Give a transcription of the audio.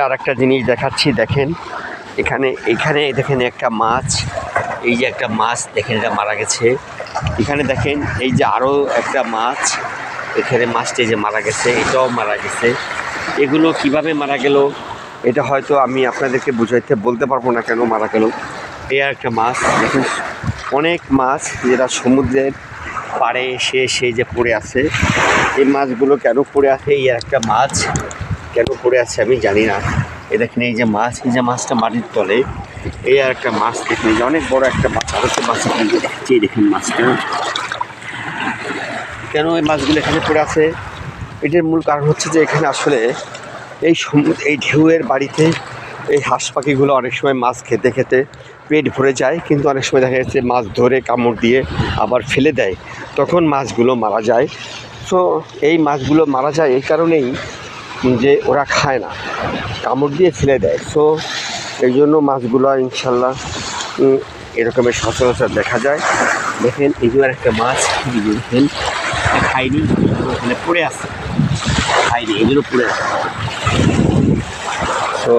আর একটা জিনিস দেখাচ্ছি, দেখেন এখানে দেখেন একটা মাছ, এই যে একটা মাছ দেখেন এটা মারা গেছে। এখানে দেখেন এই যে আরও একটা মাছ, এখানে মাছটি যে মারা গেছে, এটাও মারা গেছে। এগুলো কিভাবে মারা গেল এটা হয়তো আমি আপনাদেরকে বুঝাইতে বলতে পারবো না কেন মারা গেল। এই একটা মাছ দেখেন, অনেক মাছ যেটা সমুদ্রের পাড়ে এসে সেই যে পড়ে আছে। এই মাছগুলো কেন পড়ে আছে, এই একটা মাছ কেন পড়ে আছে আমি জানি না। এ দেখেন এই যে মাছ, এই যে মাছটা মাটির তলে, এই আর একটা মাছ দেখেন, যে অনেক বড় একটা মাছ, আর একটা মাছ দেখছি। দেখেন মাছটা কেন এই মাছগুলো এখানে পড়ে আছে, এটার মূল কারণ হচ্ছে যে এখানে আসলে এই ঢেউয়ের বাড়িতে এই হাঁস পাখিগুলো অনেক সময় মাছ খেতে খেতে পেট ভরে যায়, কিন্তু অনেক সময় দেখা যাচ্ছে মাছ ধরে কামড় দিয়ে আবার ফেলে দেয়, তখন মাছগুলো মারা যায়। তো এই মাছগুলো মারা যায় এই কারণেই যে ওরা খায় না, কামড় দিয়ে ফেলে দেয়। সো এই জন্য মাছগুলো ইনশাল্লাহ এরকমের সচরাচর দেখা যায়। দেখেন এগুলো একটা মাছ, দেখেন খাইনি, ওখানে পড়ে আছে, খাইনি, এগুলো পড়ে আছে। তো